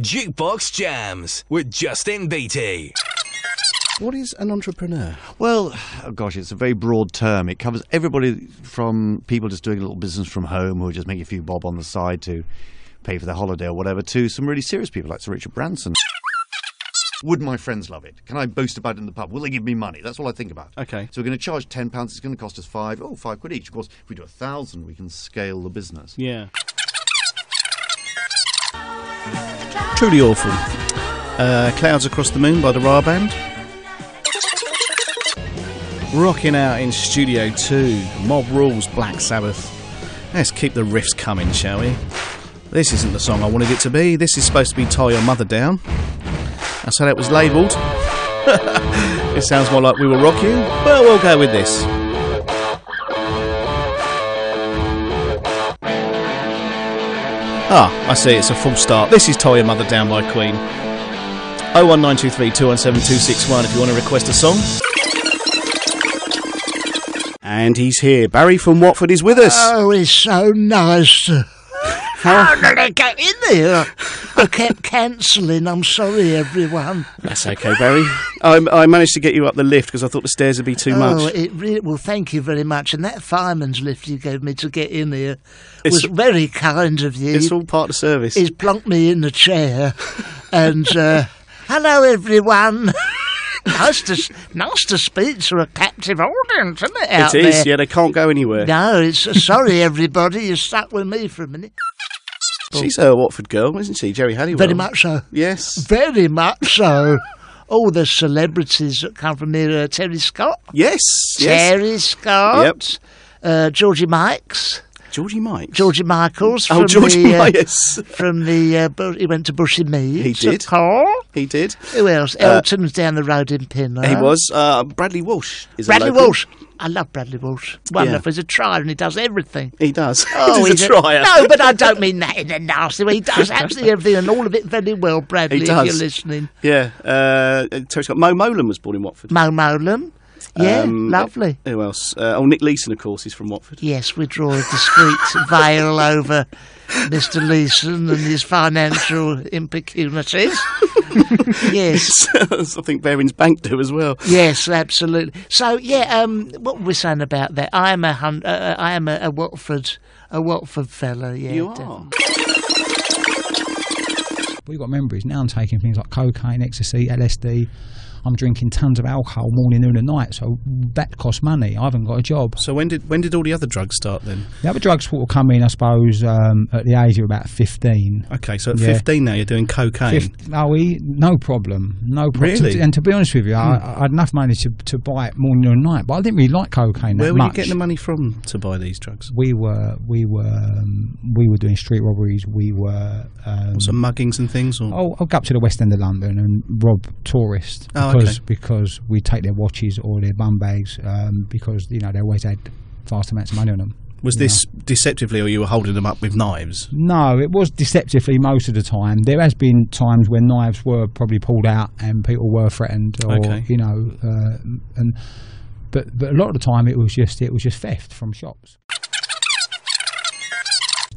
Jukebox Jams with Justin Beattie. What is an entrepreneur? Well, oh gosh, it's a very broad term. It covers everybody from people just doing a little business from home who are just making a few bob on the side to pay for their holiday or whatever, to some really serious people like Sir Richard Branson. Would my friends love it? Can I boast about it in the pub? Will they give me money? That's all I think about. Okay. So we're going to charge £10. It's going to cost us £5 each. Of course, if we do 1,000, we can scale the business. Yeah. Truly awful. Clouds Across the Moon by the Ra Band. Rocking out in Studio 2, Mob Rules, Black Sabbath. Let's keep the riffs coming, shall we? This isn't the song I wanted it to be. This is supposed to be Tie Your Mother Down. That's how that was labelled. It sounds more like We Will Rock You. Well, we'll go with this. Ah, I see, it's a full start. This is Tie Your Mother Down by Queen. 01923 217 261 if you want to request a song. And he's here. Barry from Watford is with us. Oh, it's so nice. How did I get in there? I kept cancelling. I'm sorry, everyone. That's okay, Barry. I managed to get you up the lift because I thought the stairs would be too much. Well, thank you very much. And that fireman's lift you gave me to get in here was very kind of you. It's all part of the service. He's plunked me in the chair. And, hello, everyone. Nice to speak to a captive audience, isn't it, out there? It is, there? yeah, they can't go anywhere. No, it's sorry, everybody, you're stuck with me for a minute. She's a Watford girl, isn't she, Jerry Halliwell? Very much so. Yes. Very much so. All the celebrities that come from here, Terry Scott. Yes. Terry Scott. Yep. Georgie Mikes. Georgie Mikes? Georgie Michaels. From Georgie Myers. From the, he went to Bushy Meads. He did. He did. Who else? Elton was down the road in Pinner. He was. Bradley Walsh is Bradley a local. Walsh. I love Bradley Walsh. Wonderful. Yeah. He's a trier and he does everything. He does. Oh, he's a trier. No, but I don't mean that in a nasty way. He does absolutely everything and all of it very well, Bradley, he does. if you're listening. Yeah. Terry Scott. Mo Molan was born in Watford. Mo Molan. Yeah, lovely. Who else? Nick Leeson, of course, is from Watford. Yes, we draw a discreet veil over Mr. Leeson and his financial impecunities. Yes. I think Barings Bank do as well. Yes, absolutely. So, yeah, what were we saying about that? I am a Watford fella. Yeah, you definitely. are. What you've got to remember is now I'm taking things like cocaine, ecstasy, LSD. I'm drinking tons of alcohol morning, noon and night, so that costs money. I haven't got a job. So when did all the other drugs start then? The other drugs will come in, I suppose, at the age of about 15. Okay, so at 15 now you're doing cocaine. No problem. Really? And to be honest with you, I had enough money to buy it morning, noon and night, but I didn't really like cocaine that much. Where were you getting the money from to buy these drugs? We were doing street robberies. We were some muggings and things. Or? I'll go up to the West End of London and rob tourists. Because we take their watches or their bum bags because they always had vast amounts of money on them. Was this deceptively, or you were holding them up with knives? No, it was deceptively most of the time. There has been times when knives were probably pulled out and people were threatened, or but a lot of the time it was just theft from shops.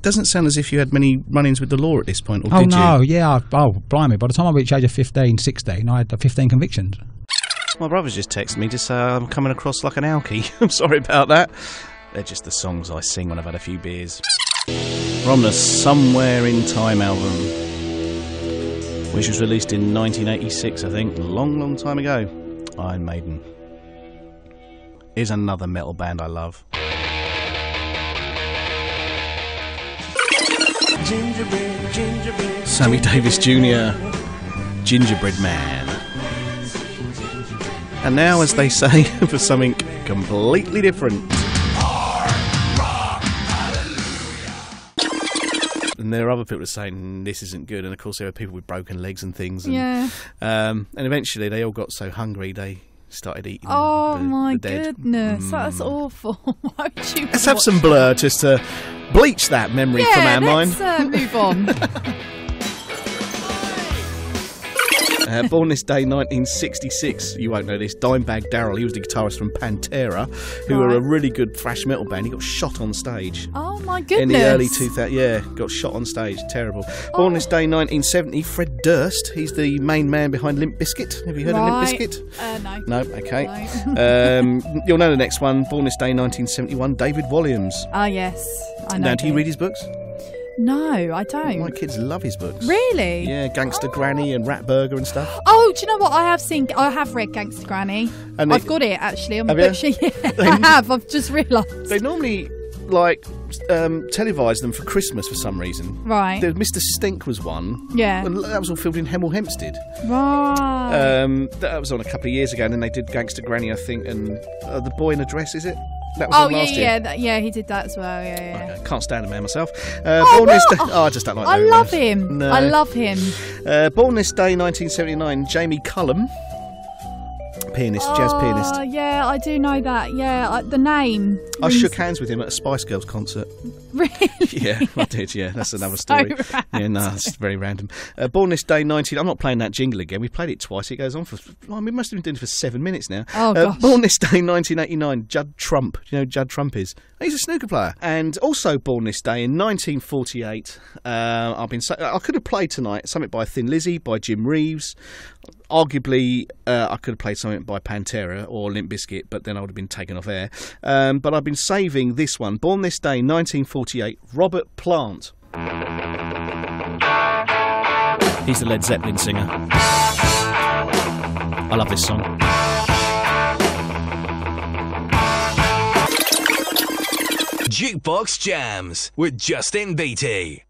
Doesn't sound as if you had many run-ins with the law at this point, or did you? Oh, no, yeah. Blimey. By the time I reached the age of 15, 16, I had 15 convictions. My brother's just texted me to say I'm coming across like an alky. I'm sorry about that. They're just the songs I sing when I've had a few beers. We're on the Somewhere in Time album, which was released in 1986, I think. Long, long time ago. Iron Maiden. Here's another metal band I love. Sammy Davis Jr., Gingerbread Man. And now, as they say, for something completely different. And there are other people that are saying this isn't good, and of course there are people with broken legs and things. And, yeah. And eventually they all got so hungry they started eating my the dead. Goodness, that's awful. Why would you Let's have some Blur just to bleach that memory from our mind. Let's move on. Born this day, 1966. You won't know this. Dimebag Darrell. He was the guitarist from Pantera, who were a really good thrash metal band. He got shot on stage. Oh my goodness! In the early 2000s, yeah, got shot on stage. Terrible. Born this day, 1970. Fred Durst. He's the main man behind Limp Bizkit. Have you heard of Limp Bizkit? No. No. Okay. No. You'll know the next one. Born this day, 1971. David Walliams. Oh yes, I know. Now, do you read his books? No, I don't. My kids love his books. Really? Yeah, Gangster Granny and Rat Burger and stuff. Oh, do you know what? I have read Gangster Granny. And I've got it actually on my Have bookshelf. Yeah, I have. I've just realised. They normally televise them for Christmas for some reason. Right. Mr. Stink was one. Yeah. And that was all filmed in Hemel Hempstead. Right. That was on a couple of years ago, and then they did Gangster Granny, I think, and The Boy in a Dress, is it? That was on last year. Yeah, he did that as well. Yeah. Okay. Can't stand the man myself. I just don't like. I love him. No. I love him. Born this day, 1979. Jamie Cullum, pianist, jazz pianist. Yeah, I do know that. Yeah, the name. I shook hands with him at a Spice Girls concert. Really? Yeah, I did. Yeah, that's another story. Yeah, no, it's very random. Born this day, 19. I'm not playing that jingle again. We played it twice. It goes on for. We must have been doing it for 7 minutes now. Oh gosh. Born this day, 1989. Judd Trump. Do you know who Judd Trump is? He's a snooker player. And also born this day in 1948. I could have played tonight something by Thin Lizzy, by Jim Reeves. Arguably, I could have played something by Pantera or Limp Bizkit, but then I would have been taken off air. But I've been saving this one. Born this day, 1948, Robert Plant. He's the Led Zeppelin singer. I love this song. Jukebox Jams with Justin Beattie.